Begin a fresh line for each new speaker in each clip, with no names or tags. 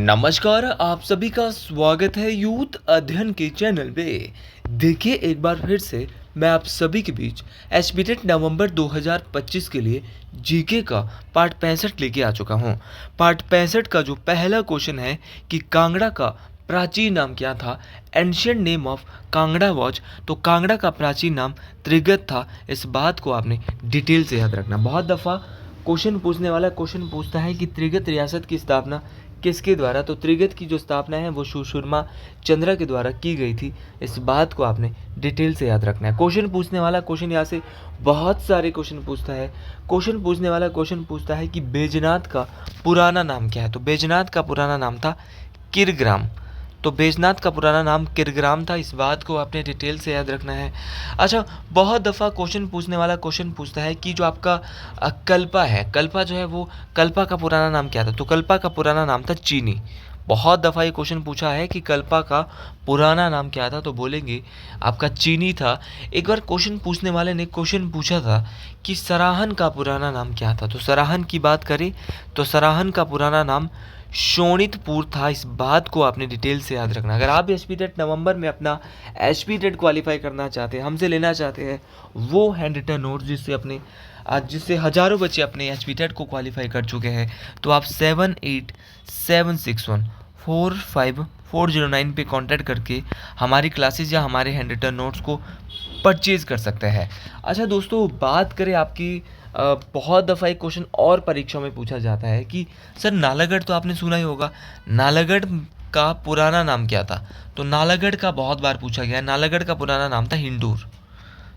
नमस्कार, आप सभी का स्वागत है यूथ अध्ययन के चैनल पे। देखिए एक बार फिर से मैं आप सभी के बीच एचबीटेट नवंबर 2025 के लिए जीके का पार्ट 65 लेके आ चुका हूँ। पार्ट 65 का जो पहला क्वेश्चन है कि कांगड़ा का प्राचीन नाम क्या था। Ancient name of Kangra watch, तो कांगड़ा का प्राचीन नाम त्रिगत था। इस बात को आपने डिटेल से याद रखना। बहुत दफ़ा क्वेश्चन पूछने वाला क्वेश्चन पूछता है कि त्रिगत रियासत की स्थापना किसके द्वारा, तो त्रिगत की जो स्थापना है वो सुषुम्ना चंद्रा के द्वारा की गई थी। इस बात को आपने डिटेल से याद रखना है। क्वेश्चन पूछने वाला क्वेश्चन यहाँ से बहुत सारे क्वेश्चन पूछता है। क्वेश्चन पूछने वाला क्वेश्चन पूछता है कि बैजनाथ का पुराना नाम क्या है, तो बैजनाथ का पुराना नाम था किरग्राम। तो बैजनाथ का पुराना नाम किरग्राम था। इस बात को आपने डिटेल से याद रखना है। अच्छा, बहुत दफ़ा क्वेश्चन पूछने वाला क्वेश्चन पूछता है कि जो आपका कल्पा है, कल्पा जो है वो कल्पा का पुराना नाम क्या था, तो कल्पा का पुराना नाम था चीनी। बहुत दफ़ा ये क्वेश्चन पूछा है कि कल्पा का पुराना नाम क्या था, तो बोलेंगे आपका चीनी था। एक बार क्वेश्चन पूछने वाले ने क्वेश्चन पूछा था कि सराहन का पुराना नाम क्या था, तो सराहन की बात करें तो सराहन का पुराना नाम शोणितपुर था। इस बात को आपने डिटेल से याद रखना। अगर आप एचपीटेट नवंबर में अपना एचपीटेट क्वालिफाई करना चाहते हैं, हमसे लेना चाहते हैं वो हैंड रिटन नोट्स जिससे हज़ारों बच्चे अपने एचपीटेट को क्वालिफाई कर चुके हैं, तो आप 7876145409 पे कांटेक्ट करके हमारी क्लासेस या हमारे हैंड रिटन नोट्स को परचेज़ कर सकते हैं। अच्छा दोस्तों, बात करें आपकी बहुत दफ़ा एक क्वेश्चन और परीक्षा में पूछा जाता है कि सर नालागढ़ तो आपने सुना ही होगा, नालागढ़ का पुराना नाम क्या था, तो नालागढ़ का बहुत बार पूछा गया है। नालागढ़ का पुराना नाम था हिंडूर।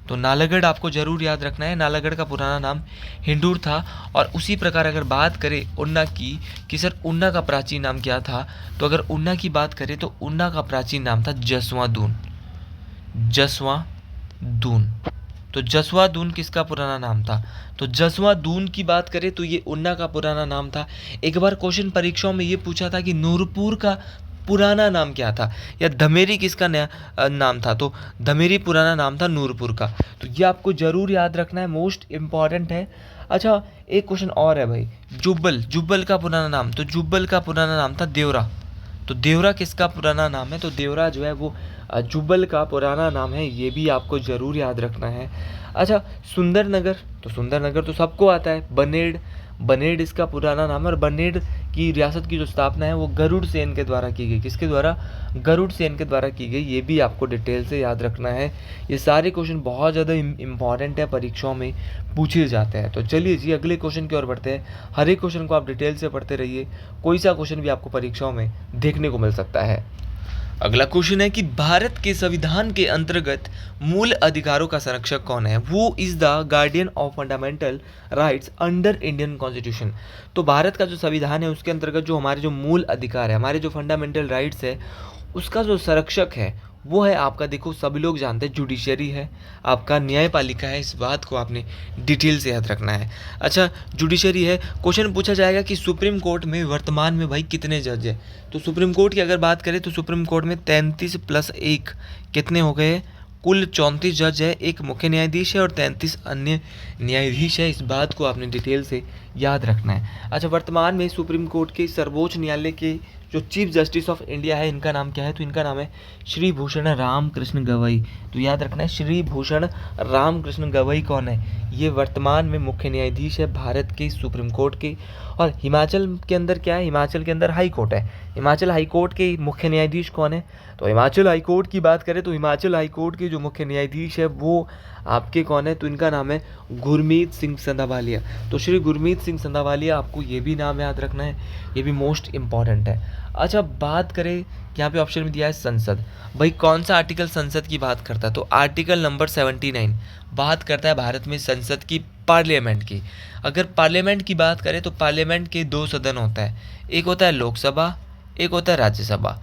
तो नालागढ़ आपको ज़रूर याद रखना है, नालागढ़ का पुराना नाम हिंडूर था। और उसी प्रकार अगर बात करें उन्ना की कि सर उन्ना का प्राचीन नाम क्या था, तो अगर उन्ना की बात करें तो उन्ना का प्राचीन नाम था जसवां दून। तो जसवा दून किसका पुराना नाम था, तो जसवा दून की बात करें तो ये उन्ना का पुराना नाम था। एक बार क्वेश्चन परीक्षाओं में ये पूछा था कि नूरपुर का पुराना नाम क्या था, या धमेरी किसका नया नाम था, तो धमेरी पुराना नाम था नूरपुर का। तो ये आपको ज़रूर याद रखना है, मोस्ट इम्पॉर्टेंट है। अच्छा, एक क्वेश्चन और है भाई, जुब्बल का पुराना नाम, तो जुब्बल का पुराना नाम था देवरा। तो देवरा किसका पुराना नाम है, तो देवरा जो है वो जुब्बल का पुराना नाम है। ये भी आपको ज़रूर याद रखना है। अच्छा, सुंदरनगर तो सबको आता है। बनेड़ इसका पुराना नाम है। और बनेड़ की रियासत की जो स्थापना है वो गरुड़ सेन के द्वारा की गई। किसके द्वारा, गरुड़ सेन के द्वारा की गई। ये भी आपको डिटेल से याद रखना है। ये सारे क्वेश्चन बहुत ज़्यादा इम्पॉर्टेंट है, परीक्षाओं में पूछे जाते हैं। तो चलिए जी अगले क्वेश्चन की ओर बढ़ते हैं। हर एक क्वेश्चन को आप डिटेल से पढ़ते रहिए, कोई सा क्वेश्चन भी आपको परीक्षाओं में देखने को मिल सकता है। अगला क्वेश्चन है कि भारत के संविधान के अंतर्गत मूल अधिकारों का संरक्षक कौन है, वो is the guardian of fundamental rights under Indian constitution. तो भारत का जो संविधान है उसके अंतर्गत जो हमारे जो मूल अधिकार है, हमारे जो फंडामेंटल राइट्स है, उसका जो संरक्षक है वो है आपका, देखो सभी लोग जानते हैं जुडिशरी है, आपका न्यायपालिका है। इस बात को आपने डिटेल से याद रखना है। अच्छा, जुडिशरी है। क्वेश्चन पूछा जाएगा कि सुप्रीम कोर्ट में वर्तमान में भाई कितने जज है, तो सुप्रीम कोर्ट की अगर बात करें तो सुप्रीम कोर्ट में 33 + 1 कितने हो गए, कुल 34 जज है, एक मुख्य न्यायाधीश है और 33 अन्य न्यायाधीश है। इस बात को आपने डिटेल से याद रखना है। अच्छा, वर्तमान में सुप्रीम कोर्ट के सर्वोच्च न्यायालय के जो चीफ जस्टिस ऑफ इंडिया है, इनका नाम क्या है, तो इनका नाम है श्री भूषण रामकृष्ण गवई। तो याद रखना है, श्री भूषण रामकृष्ण गवई कौन है, ये वर्तमान में मुख्य न्यायाधीश है भारत के सुप्रीम कोर्ट के। और हिमाचल के अंदर क्या है, हिमाचल के अंदर हाई कोर्ट है। हिमाचल हाई कोर्ट के मुख्य न्यायाधीश कौन है, तो हिमाचल हाई कोर्ट की बात करें तो हिमाचल हाई कोर्ट के जो मुख्य न्यायाधीश है वो आपके कौन है, तो इनका नाम है गुरमीत सिंह संधावालिया। तो श्री गुरमीत सिंह संधावालिया, आपको ये भी नाम याद रखना है, ये भी मोस्ट इंपॉर्टेंट है। अच्छा, बात करें यहाँ पे ऑप्शन में दिया है संसद। भाई कौन सा आर्टिकल संसद की बात करता है, तो आर्टिकल नंबर 79 बात करता है भारत में संसद की, पार्लियामेंट की। अगर पार्लियामेंट की बात करें तो पार्लियामेंट के 2 सदन होता है, एक होता है लोकसभा, एक होता है राज्यसभा।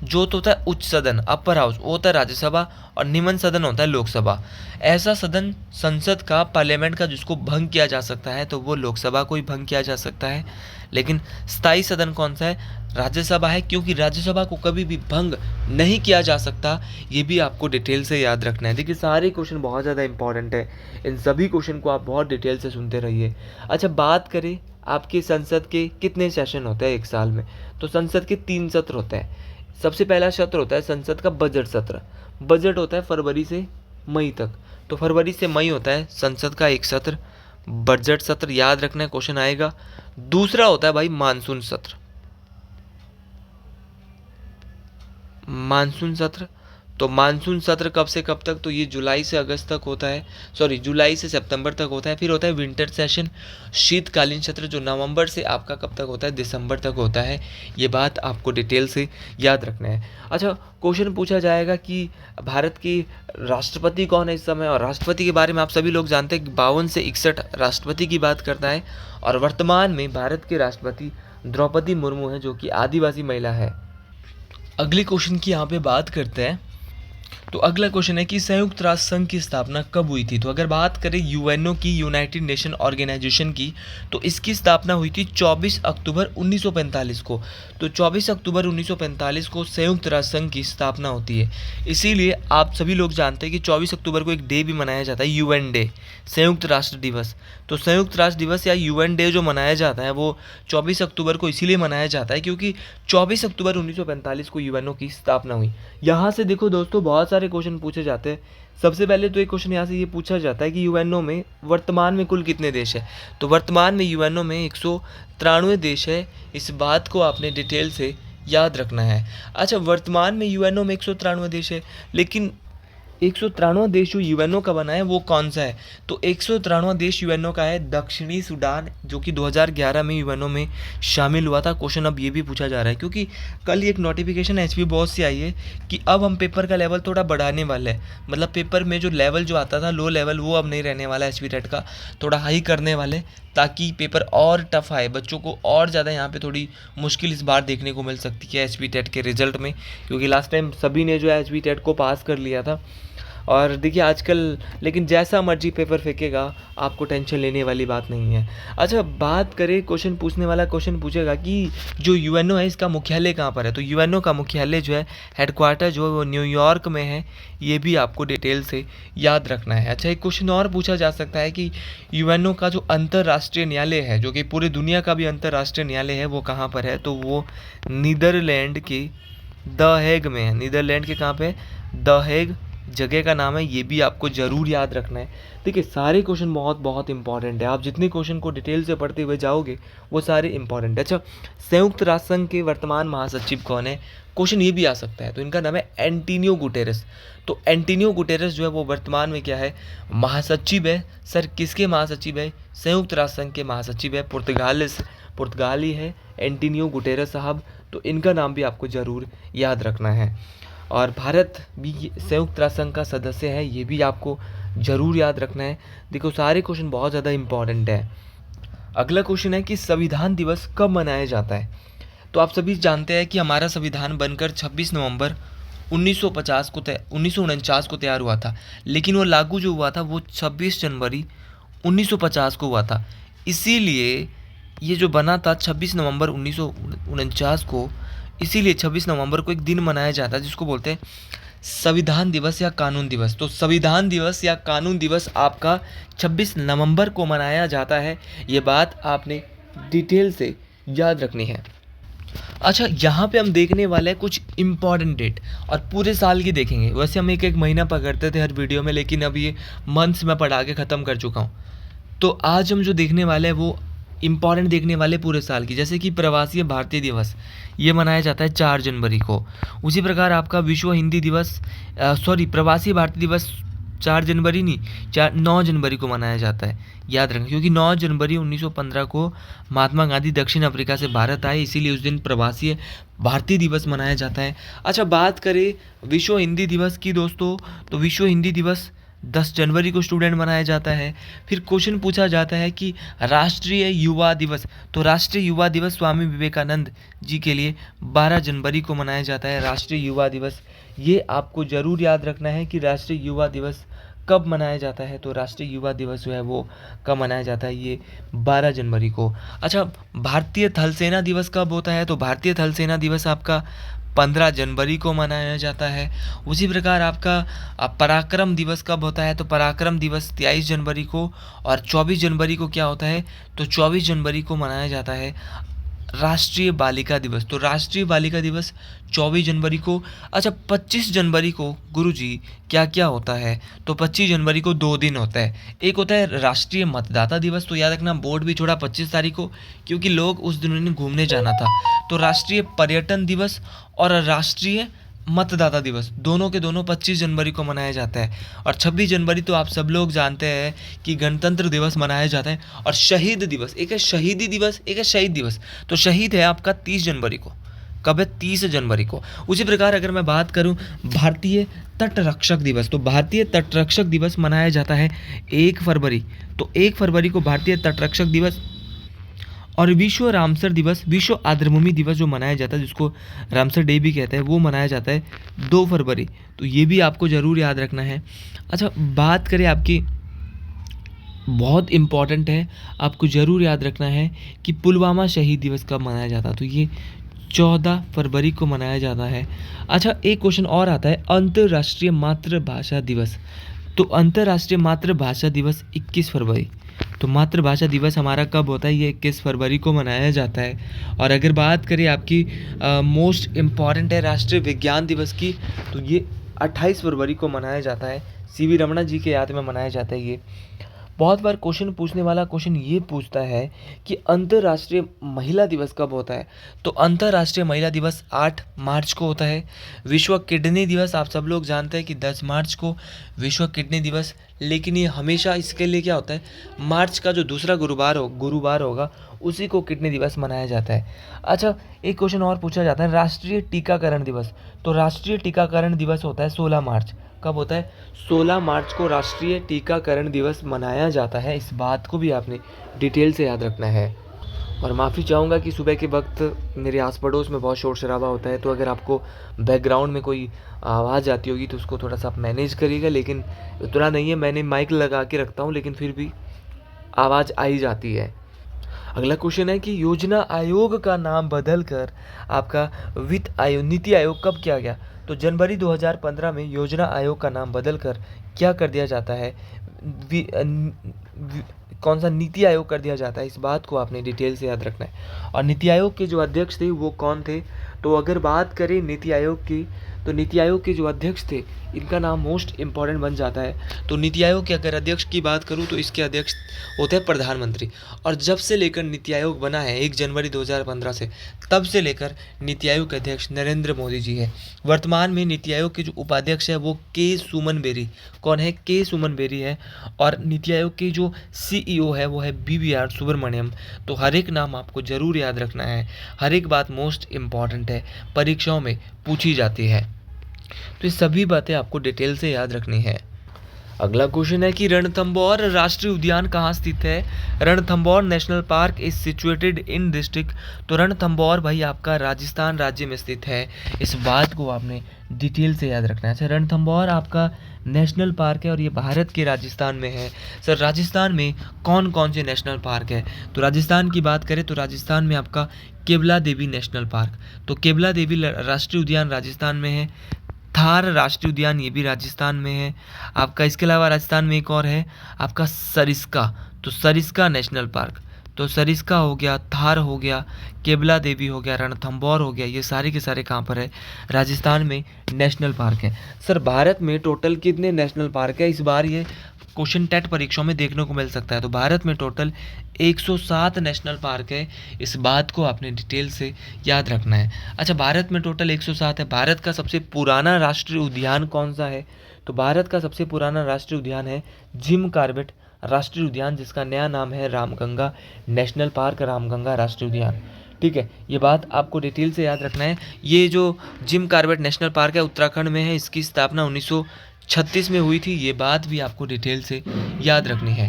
जो तो होता है उच्च सदन, अपर हाउस, वो होता है राज्यसभा, और निम्न सदन होता है लोकसभा। ऐसा सदन संसद का, पार्लियामेंट का जिसको भंग किया जा सकता है तो वो लोकसभा को ही भंग किया जा सकता है। लेकिन स्थायी सदन कौन सा है, राज्यसभा है, क्योंकि राज्यसभा को कभी भी भंग नहीं किया जा सकता। ये भी आपको डिटेल से याद रखना है। देखिए सारे क्वेश्चन बहुत ज़्यादा इंपॉर्टेंट है, इन सभी क्वेश्चन को आप बहुत डिटेल से सुनते रहिए। अच्छा, बात करें आपके संसद के कितने सेशन होते हैं एक साल में? तो संसद के 3 सत्र होते हैं। सबसे पहला सत्र होता है संसद का बजट सत्र। बजट होता है फरवरी से मई तक। तो फरवरी से मई होता है संसद का एक सत्र, बजट सत्र, याद रखना है, क्वेश्चन आएगा। दूसरा होता है भाई मानसून सत्र। मानसून सत्र, तो मानसून सत्र कब से कब तक? तो ये जुलाई से अगस्त तक होता है, सॉरी जुलाई से सितंबर तक होता है। फिर होता है विंटर सेशन, शीतकालीन सत्र, जो नवंबर से आपका कब तक होता है? दिसंबर तक होता है। ये बात आपको डिटेल से याद रखना है। अच्छा, क्वेश्चन पूछा जाएगा कि भारत की राष्ट्रपति कौन है इस समय, और राष्ट्रपति के बारे में आप सभी लोग जानते हैं कि 52 से 61 राष्ट्रपति की बात करता है, और वर्तमान में भारत के राष्ट्रपति द्रौपदी मुर्मू है, जो कि आदिवासी महिला है। अगले क्वेश्चन की यहाँ पे बात करते हैं। तो अगला क्वेश्चन है कि संयुक्त राष्ट्र संघ की स्थापना कब हुई थी? तो अगर बात करें यूएनओ की, यूनाइटेड नेशन ऑर्गेनाइजेशन की, तो इसकी स्थापना हुई थी 24 अक्टूबर 1945 को। तो 24 अक्टूबर 1945 को संयुक्त राष्ट्र संघ की स्थापना होती है। इसीलिए आप सभी लोग जानते हैं कि 24 अक्टूबर को एक डे भी मनाया जाता है, यूएन डे, संयुक्त राष्ट्र दिवस। तो संयुक्त राष्ट्र दिवस या यूएन डे जो मनाया जाता है वो 24 अक्टूबर को इसीलिए मनाया जाता है क्योंकि 24 अक्टूबर 1945 को यूएनओ की स्थापना हुई। यहाँ से देखो दोस्तों, बहुत सारे क्वेश्चन पूछे जाते हैं। सबसे पहले तो एक क्वेश्चन यहाँ से ये पूछा जाता है कि यूएनओ में वर्तमान में कुल कितने देश है? तो वर्तमान में यूएनओ में 193 देश है। इस बात को आपने डिटेल से याद रखना है। अच्छा, वर्तमान में यूएनओ में 193 देश है, लेकिन 193वां देश जो यूएनओ का बना है वो कौन सा है? तो 193वां देश यूएनओ का है दक्षिणी सूडान, जो कि 2011 में यूएनओ में शामिल हुआ था। क्वेश्चन अब ये भी पूछा जा रहा है क्योंकि कल एक नोटिफिकेशन एचपी बॉस से आई है कि अब हम पेपर का लेवल थोड़ा बढ़ाने वाले हैं। मतलब पेपर में जो लेवल जो आता था लो लेवल, वो अब नहीं रहने वाला, एचपी टेट का थोड़ा हाई करने वाले, ताकि पेपर और टफ आए, बच्चों को और ज़्यादा यहाँ पे थोड़ी मुश्किल इस बार देखने को मिल सकती है एचपी टेट के रिजल्ट में, क्योंकि लास्ट टाइम सभी ने जो है एचपी टेट को पास कर लिया था। और देखिए आजकल लेकिन जैसा मर्जी पेपर फेंकेगा, आपको टेंशन लेने वाली बात नहीं है। अच्छा, बात करें, क्वेश्चन पूछने वाला क्वेश्चन पूछेगा कि जो यूएनओ है इसका मुख्यालय कहाँ पर है? तो यूएनओ का मुख्यालय जो है, हेडक्वार्टर जो है वो न्यूयॉर्क में है। ये भी आपको डिटेल से याद रखना है। अच्छा, एक क्वेश्चन और पूछा जा सकता है कि यूएनओ का जो अंतर्राष्ट्रीय न्यायालय है, जो कि पूरी दुनिया का भी अंतर्राष्ट्रीय न्यायालय है, वो कहाँ पर है? तो वो नीदरलैंड के द हेग में है। नीदरलैंड के कहाँ पे? द हेग जगह का नाम है। ये भी आपको ज़रूर याद रखना है। देखिए, सारे क्वेश्चन बहुत बहुत इंपॉर्टेंट है। आप जितने क्वेश्चन को डिटेल से पढ़ते हुए जाओगे वो सारे इंपॉर्टेंट है। अच्छा, संयुक्त राष्ट्र संघ के वर्तमान महासचिव कौन है? क्वेश्चन ये भी आ सकता है। तो इनका नाम है एंटोनियो गुटेरेस। तो एंटोनियो गुटेरेस जो है वो वर्तमान में क्या है? महासचिव है। सर किसके महासचिव है? संयुक्त राष्ट्र संघ के महासचिव है। पुर्तगाली है एंटोनियो गुटेरेस साहब। तो इनका नाम भी आपको ज़रूर याद रखना है। और भारत भी संयुक्त राष्ट्र संघ का सदस्य है, ये भी आपको ज़रूर याद रखना है। देखो, सारे क्वेश्चन बहुत ज़्यादा इंपॉर्टेंट है। अगला क्वेश्चन है कि संविधान दिवस कब मनाया जाता है? तो आप सभी जानते हैं कि हमारा संविधान बनकर 26 नवंबर 1949 को तैयार हुआ था, लेकिन वो लागू जो हुआ था वो 26 जनवरी 1950 को हुआ था। इसीलिए ये जो बना था 26 नवंबर 1949 को, इसीलिए 26 नवंबर को एक दिन मनाया जाता है जिसको बोलते हैं संविधान दिवस या कानून दिवस। तो संविधान दिवस या कानून दिवस आपका 26 नवंबर को मनाया जाता है। ये बात आपने डिटेल से याद रखनी है। अच्छा, यहाँ पे हम देखने वाले हैं कुछ इम्पॉर्टेंट डेट, और पूरे साल की देखेंगे। वैसे हम एक एक महीना पकड़ते थे हर वीडियो में, लेकिन अब ये मंथ्स में पढ़ा के ख़त्म कर चुका हूँ। तो आज हम जो देखने वाले हैं वो इम्पॉर्टेंट देखने वाले पूरे साल की। जैसे कि प्रवासी भारतीय दिवस, ये मनाया जाता है 4 जनवरी को। उसी प्रकार आपका विश्व हिंदी दिवस, प्रवासी भारतीय दिवस 4 जनवरी नहीं, 9 जनवरी को मनाया जाता है। याद रखें, क्योंकि 9 जनवरी 1915 को महात्मा गांधी दक्षिण अफ्रीका से भारत आए, इसीलिए उस दिन प्रवासी भारतीय दिवस मनाया जाता है। अच्छा, बात करें विश्व हिंदी दिवस की दोस्तों, तो विश्व हिंदी दिवस 10 जनवरी को स्टूडेंट मनाया जाता है। फिर क्वेश्चन पूछा जाता है कि राष्ट्रीय युवा दिवस, तो राष्ट्रीय युवा दिवस स्वामी विवेकानंद जी के लिए 12 जनवरी को मनाया जाता है। राष्ट्रीय युवा दिवस, ये आपको ज़रूर याद रखना है कि राष्ट्रीय युवा दिवस कब मनाया जाता है। तो राष्ट्रीय युवा दिवस जो है वो कब मनाया जाता है? ये 12 जनवरी को। अच्छा, भारतीय थल सेना दिवस कब होता है? तो भारतीय थल सेना दिवस आपका 15 जनवरी को मनाया जाता है। उसी प्रकार आपका पराक्रम दिवस कब होता है, तो पराक्रम दिवस 23 जनवरी को, और 24 जनवरी को क्या होता है, तो 24 जनवरी को मनाया जाता है राष्ट्रीय बालिका दिवस। तो राष्ट्रीय बालिका दिवस 24 जनवरी को। अच्छा, 25 जनवरी को गुरुजी क्या क्या होता है, तो 25 जनवरी को 2 दिन होता है। एक होता है राष्ट्रीय मतदाता दिवस, तो याद रखना बोर्ड भी छोड़ा 25 तारीख को, क्योंकि लोग उस दिन उन्हें घूमने जाना था। तो राष्ट्रीय पर्यटन दिवस और राष्ट्रीय मतदाता दिवस दोनों के दोनों 25 जनवरी को मनाया जाता है। और 26 जनवरी तो आप सब लोग जानते हैं कि गणतंत्र दिवस मनाया जाता है। और शहीद दिवस, एक है शहीदी दिवस, एक है शहीद दिवस। तो शहीद है आपका 30 जनवरी को। कब है, 30 जनवरी को। उसी प्रकार अगर मैं बात करूं भारतीय तटरक्षक दिवस, तो भारतीय तटरक्षक दिवस मनाया जाता है 1 फरवरी। तो 1 फरवरी को भारतीय तटरक्षक दिवस। और विश्व रामसर दिवस, विश्व आर्द्रभूमि दिवस जो मनाया जाता है, जिसको रामसर डे भी कहते हैं, वो मनाया जाता है 2 फरवरी। तो ये भी आपको ज़रूर याद रखना है। अच्छा, बात करें आपकी, बहुत इम्पॉर्टेंट है, आपको ज़रूर याद रखना है कि पुलवामा शहीद दिवस कब मनाया जाता है, तो ये 14 फरवरी को मनाया जाता है। अच्छा, एक क्वेश्चन और आता है, अंतर्राष्ट्रीय मातृभाषा दिवस। तो अंतर्राष्ट्रीय मातृभाषा दिवस 21 फरवरी। तो मातृभाषा दिवस हमारा कब होता है, ये 21 फरवरी को मनाया जाता है। और अगर बात करें आपकी मोस्ट इम्पॉर्टेंट है राष्ट्रीय विज्ञान दिवस की, तो ये 28 फरवरी को मनाया जाता है। सीवी रमणा जी के याद में मनाया जाता है ये। बहुत बार क्वेश्चन पूछने वाला क्वेश्चन ये पूछता है कि अंतर्राष्ट्रीय महिला दिवस कब होता है, तो अंतर्राष्ट्रीय महिला दिवस 8 मार्च को होता है। विश्व किडनी दिवस आप सब लोग जानते हैं कि 10 मार्च को विश्व किडनी दिवस, लेकिन ये हमेशा इसके लिए क्या होता है, मार्च का जो दूसरा गुरुवार होगा उसी को किडनी दिवस मनाया जाता है। अच्छा, एक क्वेश्चन और पूछा जाता है, राष्ट्रीय टीकाकरण दिवस। तो राष्ट्रीय टीकाकरण दिवस होता है 16 मार्च। कब होता है, 16 मार्च को राष्ट्रीय टीकाकरण दिवस मनाया जाता है। इस बात को भी आपने डिटेल से याद रखना है। और माफ़ी चाहूँगा कि सुबह के वक्त मेरे आस पड़ोस में बहुत शोर शराबा होता है, तो अगर आपको बैकग्राउंड में कोई आवाज़ आती होगी तो उसको थोड़ा सा आप मैनेज करिएगा। लेकिन उतना नहीं है, मैंने माइक लगा के रखता हूँ, लेकिन फिर भी आवाज़ आ ही जाती है। अगला क्वेश्चन है कि योजना आयोग का नाम बदलकर आपका वित्त आयोग, नीति आयोग कब किया गया, तो जनवरी 2015 में योजना आयोग का नाम बदलकर क्या कर दिया जाता है, कौन सा नीति आयोग कर दिया जाता है। इस बात को आपने डिटेल से याद रखना है। और नीति आयोग के जो अध्यक्ष थे वो कौन थे, तो अगर बात करें नीति आयोग की, तो नीति आयोग के जो अध्यक्ष थे इनका नाम मोस्ट इम्पॉर्टेंट बन जाता है। तो नीति आयोग के अगर अध्यक्ष की बात करूं तो इसके अध्यक्ष होते हैं प्रधानमंत्री। और जब से लेकर नीति आयोग बना है 1 जनवरी 2015 से, तब से लेकर नीति आयोग के अध्यक्ष नरेंद्र मोदी जी है। वर्तमान में नीति आयोग के जो उपाध्यक्ष है वो के सुमन बेरी, कौन है, के सुमन बेरी है। और नीति आयोग के जो CEO है वो है BVR सुब्रमण्यम। तो हर एक नाम आपको ज़रूर याद रखना है, हर एक बात मोस्ट इम्पॉर्टेंट है, परीक्षाओं में पूछी जाती है। तो ये सभी बातें आपको डिटेल से याद रखनी है। अगला क्वेश्चन है कि रणथंभौर राष्ट्रीय उद्यान कहाँ स्थित है। Ranthambore national park is situated in district. तो रणथंभौर भाई आपका राजस्थान राज्य में स्थित है। इस बात को आपने डिटेल से याद रखना है। अच्छा, रणथंभौर आपका नेशनल पार्क है और ये भारत के राजस्थान में है। सर, राजस्थान में कौन कौन से नेशनल पार्क है, तो राजस्थान की बात करें तो राजस्थान में आपका केवला देवी नेशनल पार्क, तो केवला देवी राष्ट्रीय उद्यान राजस्थान में है। थार राष्ट्रीय उद्यान ये भी राजस्थान में है आपका। इसके अलावा राजस्थान में एक और है आपका सरिस्का, तो सरिस्का नेशनल पार्क। तो सरिस्का हो गया, थार हो गया, केवला देवी हो गया, रणथंभौर हो गया, ये सारे के सारे कहाँ पर है, राजस्थान में नेशनल पार्क है। सर, भारत में टोटल कितने नेशनल पार्क है, इस बार ये क्वेश्चन टेट परीक्षाओं में देखने को मिल सकता है। तो भारत में टोटल 107 नेशनल पार्क है। इस बात को आपने डिटेल से याद रखना है। अच्छा, भारत में टोटल 107 है। भारत का सबसे पुराना राष्ट्रीय उद्यान कौन सा है, तो भारत का सबसे पुराना राष्ट्रीय उद्यान है जिम कॉर्बेट राष्ट्रीय उद्यान, जिसका नया नाम है रामगंगा नेशनल पार्क, रामगंगा राष्ट्रीय उद्यान। ठीक है, ये बात आपको डिटेल से याद रखना है। ये जो जिम कॉर्बेट नेशनल पार्क है उत्तराखंड में है, इसकी स्थापना 1936 में हुई थी। ये बात भी आपको डिटेल से याद रखनी है।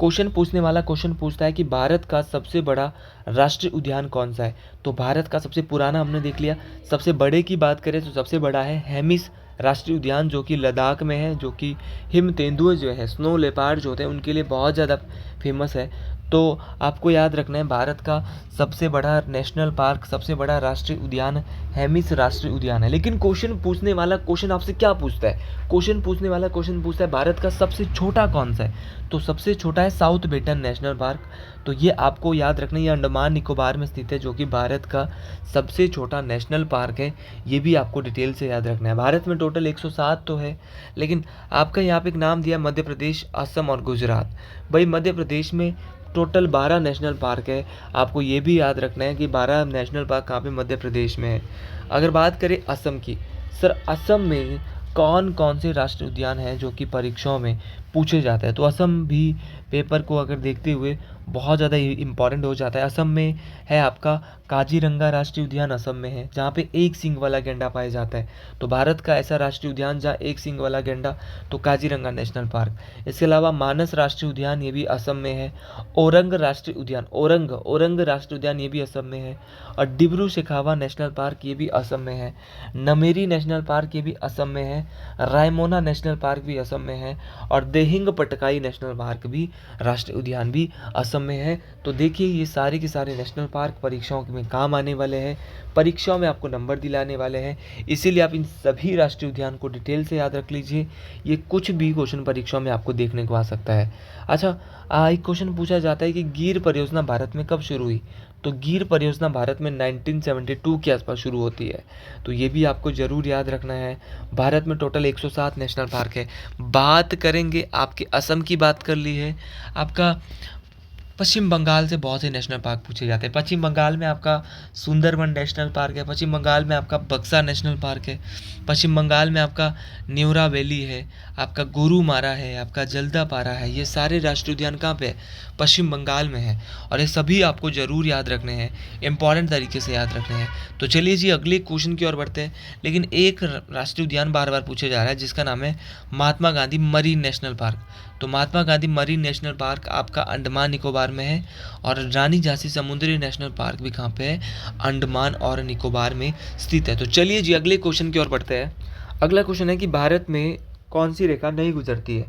क्वेश्चन पूछने वाला क्वेश्चन पूछता है कि भारत का सबसे बड़ा राष्ट्रीय उद्यान कौन सा है, तो भारत का सबसे पुराना हमने देख लिया। सबसे बड़े की बात करें तो सबसे बड़ा है हेमिस राष्ट्रीय उद्यान, जो कि लद्दाख में है, जो कि हिम तेंदुए जो है, स्नो लेपर्ड जो होते हैं, उनके लिए बहुत ज़्यादा फेमस है। तो आपको याद रखना है भारत का सबसे बड़ा नेशनल पार्क, सबसे बड़ा राष्ट्रीय उद्यान हेमिस राष्ट्रीय उद्यान है। लेकिन क्वेश्चन पूछने वाला क्वेश्चन आपसे क्या पूछता है, क्वेश्चन पूछने वाला क्वेश्चन पूछता है भारत का सबसे छोटा कौन सा है, तो सबसे छोटा है साउथ बेटन नेशनल पार्क। तो ये आपको याद रखना है, ये अंडमान निकोबार में स्थित है, जो कि भारत का सबसे छोटा नेशनल पार्क है। ये भी आपको डिटेल से याद रखना है। भारत में टोटल 107 तो है, लेकिन आपका यहाँ पे एक नाम दिया मध्य प्रदेश, असम और गुजरात। भाई मध्य प्रदेश में टोटल 12 नेशनल पार्क है। आपको ये भी याद रखना है कि 12 नेशनल पार्क कहाँ पे, मध्य प्रदेश में है। अगर बात करें असम की, सर असम में कौन कौन से राष्ट्रीय उद्यान हैं जो कि परीक्षाओं में पूछे जाते हैं, तो असम भी पेपर को अगर देखते हुए बहुत ज़्यादा इम्पॉर्टेंट हो जाता है। असम में है आपका काजीरंगा राष्ट्रीय उद्यान, असम में है, जहाँ पे एक सींग वाला गैंडा पाया जाता है। तो भारत का ऐसा राष्ट्रीय उद्यान जहाँ एक सींग वाला गैंडा, तो काजीरंगा नेशनल पार्क। इसके अलावा मानस राष्ट्रीय उद्यान, ये भी असम में है। औरंग राष्ट्रीय उद्यान, औरंग राष्ट्रीय उद्यान, ये भी असम में है। और डिब्रू शेखावा नेशनल पार्क, ये भी असम में है। नमेरी नेशनल पार्क, ये भी असम में है। रायमोना नेशनल पार्क भी असम में है। और देहिंग पटकाई नेशनल पार्क भी, राष्ट्रीय उद्यान भी असम में है। तो देखिए ये सारे के सारे नेशनल पार्क परीक्षाओं में काम आने वाले हैं, परीक्षाओं में आपको नंबर दिलाने वाले हैं। इसीलिए आप इन सभी राष्ट्रीय उद्यान को डिटेल से याद रख लीजिए, ये कुछ भी क्वेश्चन परीक्षाओं में आपको देखने को आ सकता है। अच्छा, एक क्वेश्चन पूछा जाता है कि गिर परियोजना भारत में कब शुरू हुई, तो गिर परियोजना भारत में 1972 के आसपास शुरू होती है। तो ये भी आपको ज़रूर याद रखना है। भारत में टोटल 107 नेशनल पार्क है। बात करेंगे आपके असम की, बात कर ली है। आपका पश्चिम बंगाल से बहुत से नेशनल पार्क पूछे जाते हैं। पश्चिम बंगाल में आपका सुंदरबन नेशनल पार्क है, पश्चिम बंगाल में आपका बक्सा नेशनल पार्क है, पश्चिम बंगाल में आपका न्यूरा वैली है, आपका गोरुमारा है, आपका जल्दापारा है। ये सारे राष्ट्रीय उद्यान कहाँ पे है, पश्चिम बंगाल में है। और ये सभी आपको ज़रूर याद रखने हैं, इंपॉर्टेंट तरीके से याद रखने हैं। तो चलिए जी अगले क्वेश्चन की ओर बढ़ते हैं। लेकिन एक राष्ट्रीय उद्यान बार बार पूछा जा रहा है, जिसका नाम है Mahatma Gandhi marine national park. तो Mahatma Gandhi marine national park आपका अंडमान निकोबार में है। और रानी झांसी समुद्री नेशनल पार्क भी कहाँ पे है, अंडमान और निकोबार में स्थित है। तो चलिए जी अगले क्वेश्चन की ओर बढ़ते हैं। अगला क्वेश्चन है कि भारत में कौन सी रेखा नहीं गुजरती है,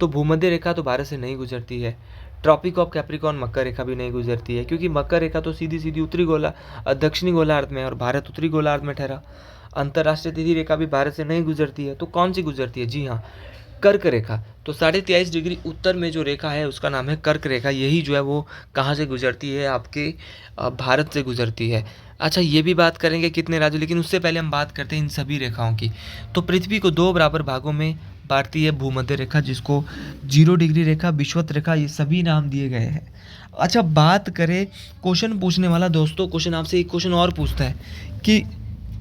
तो भूमध्य रेखा तो भारत से नहीं गुजरती है। ट्रॉपिक ऑफ कैप्रिकॉर्न मकर रेखा भी नहीं गुजरती है, क्योंकि मकर रेखा तो सीधी सीधी दक्षिणी गोलार्ध में है और भारत उत्तरी गोलार्ध में ठहरा। अंतर्राष्ट्रीय तिथि रेखा भी भारत से नहीं गुजरती है, तो कौन सी गुजरती है, जी हाँ कर्क रेखा। तो 23.5 डिग्री उत्तर में जो रेखा है उसका नाम है कर्क रेखा। यही जो है वो कहाँ से गुजरती है, आपके भारत से गुजरती है। अच्छा, ये भी बात करेंगे कितने राज्यों, लेकिन उससे पहले हम बात करते हैं इन सभी रेखाओं की। तो पृथ्वी को 2 बराबर भागों में बांटती है भूमध्य रेखा, जिसको 0 डिग्री रेखा, विषुवत रेखा, ये सभी नाम दिए गए हैं। अच्छा, बात करें क्वेश्चन पूछने वाला दोस्तों, क्वेश्चन आपसे एक क्वेश्चन और पूछता है कि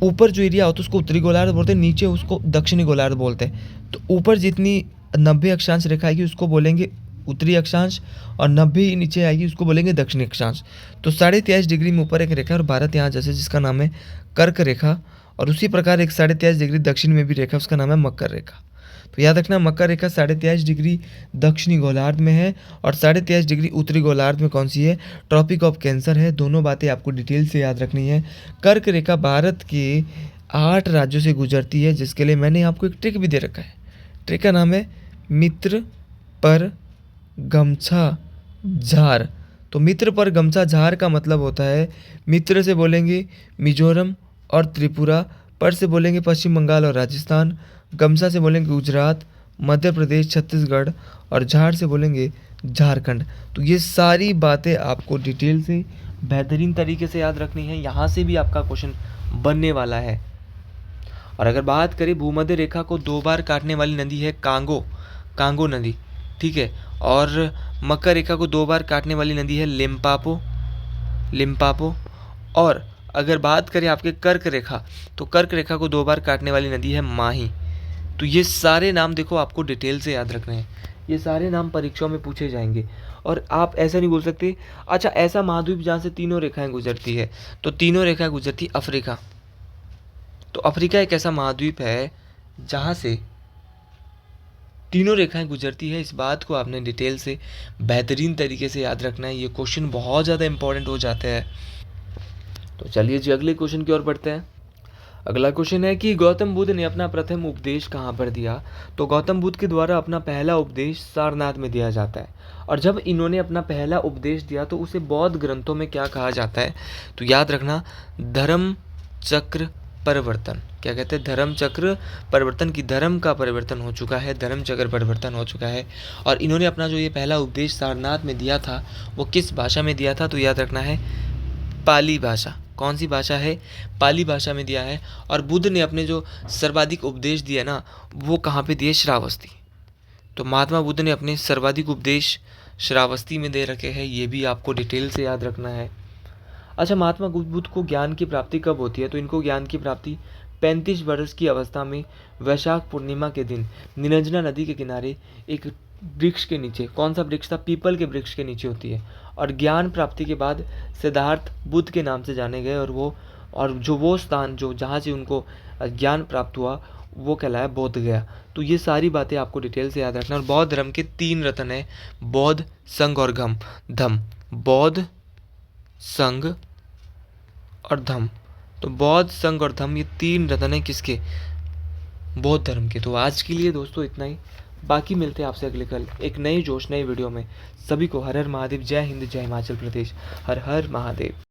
ऊपर जो एरिया होता है उसको उत्तरी गोलार्ध बोलते हैं, नीचे उसको दक्षिणी गोलार्ध बोलते हैं। तो ऊपर जितनी 90 अक्षांश रेखा आएगी उसको बोलेंगे उत्तरी अक्षांश, और 90 ही नीचे आएगी उसको बोलेंगे दक्षिणी अक्षांश। तो 23.5 डिग्री में ऊपर एक रेखा है और भारत यहाँ जैसे, जिसका नाम है कर्क रेखा। और उसी प्रकार एक 23.5 डिग्री दक्षिण में भी रेखा, उसका नाम है मकर रेखा। तो याद रखना, मकर रेखा 23.5 डिग्री दक्षिणी गोलार्ध में है और 23.5 डिग्री उत्तरी गोलार्ध में कौन सी है, ट्रॉपिक ऑफ कैंसर है। दोनों बातें आपको डिटेल से याद रखनी है। कर्क रेखा भारत के 8 राज्यों से गुजरती है, जिसके लिए मैंने आपको एक ट्रिक भी दे रखा है। ट्रिक का नाम है मित्र पर गमछा झार। तो मित्र पर गमछा झार का मतलब होता है, मित्र से बोलेंगे मिजोरम और त्रिपुरा, पर से बोलेंगे पश्चिम बंगाल और राजस्थान, गमछा से बोलेंगे गुजरात, मध्य प्रदेश, छत्तीसगढ़, और झार से बोलेंगे झारखंड। तो ये सारी बातें आपको डिटेल से बेहतरीन तरीके से याद रखनी है, यहाँ से भी आपका क्वेश्चन बनने वाला है। और अगर बात करें भूमध्य रेखा को 2 बार काटने वाली नदी है कांगो नदी, ठीक है। और मकर रेखा को 2 बार काटने वाली नदी है लिम्पापो। और अगर बात करें आपके कर्क रेखा, तो कर्क रेखा को 2 बार काटने वाली नदी है माही। तो ये सारे नाम देखो आपको डिटेल से याद रखने हैं, ये सारे नाम परीक्षाओं में पूछे जाएंगे। और आप ऐसा नहीं बोल सकते अच्छा ऐसा महाद्वीप जहाँ से तीनों रेखाएं गुजरती है, तो तीनों रेखाएं गुजरती अफ्रीका। तो अफ्रीका एक ऐसा महाद्वीप है जहाँ से तीनों रेखाएं गुजरती है। इस बात को आपने डिटेल से बेहतरीन तरीके से याद रखना है, ये क्वेश्चन बहुत ज़्यादा इंपॉर्टेंट हो जाते हैं। तो चलिए जी अगले क्वेश्चन की ओर बढ़ते हैं। अगला क्वेश्चन है कि गौतम बुद्ध ने अपना प्रथम उपदेश कहाँ पर दिया? तो गौतम बुद्ध के द्वारा अपना पहला उपदेश सारनाथ में दिया जाता है। और जब इन्होंने अपना पहला उपदेश दिया तो उसे बौद्ध ग्रंथों में क्या कहा जाता है? तो याद रखना, धर्म चक्र परिवर्तन। क्या कहते हैं? धर्म चक्र परिवर्तन, की धर्म का परिवर्तन हो चुका है, धर्म चक्र परिवर्तन हो चुका है। और इन्होंने अपना जो ये पहला उपदेश सारनाथ में दिया था वो किस भाषा में दिया था? तो याद रखना है, पाली भाषा। कौन सी भाषा है? पाली भाषा में दिया है। और बुद्ध ने अपने जो सर्वाधिक उपदेश दिए ना, वो कहाँ पे दिए? श्रावस्ती। तो महात्मा बुद्ध ने अपने सर्वाधिक उपदेश श्रावस्ती में दे रखे हैं, ये भी आपको डिटेल से याद रखना है। अच्छा, महात्मा बुद्ध को ज्ञान की प्राप्ति कब होती है? तो इनको ज्ञान की प्राप्ति 35 वर्ष की अवस्था में वैशाख पूर्णिमा के दिन निरंजना नदी के किनारे एक वृक्ष के नीचे, कौन सा वृक्ष था? पीपल के वृक्ष के नीचे होती है। और ज्ञान प्राप्ति के बाद सिद्धार्थ बुद्ध के नाम से जाने गए, और जो वो स्थान जो जहाँ से उनको ज्ञान प्राप्त हुआ वो कहलाया बोध गया। तो ये सारी बातें आपको डिटेल से याद रखना। और बौद्ध धर्म के 3 रत्न हैं, बौद्ध, संघ और धम्म। बौद्ध, संघ और धम्म। तो बौद्ध, संघ और धम्म, ये 3 रत्न हैं किसके? बौद्ध धर्म के। तो आज के लिए दोस्तों इतना ही, बाकी मिलते हैं आपसे अगले कल एक नई जोश नई वीडियो में। सभी को हर हर महादेव, जय हिंद, जय हिमाचल प्रदेश, हर हर महादेव।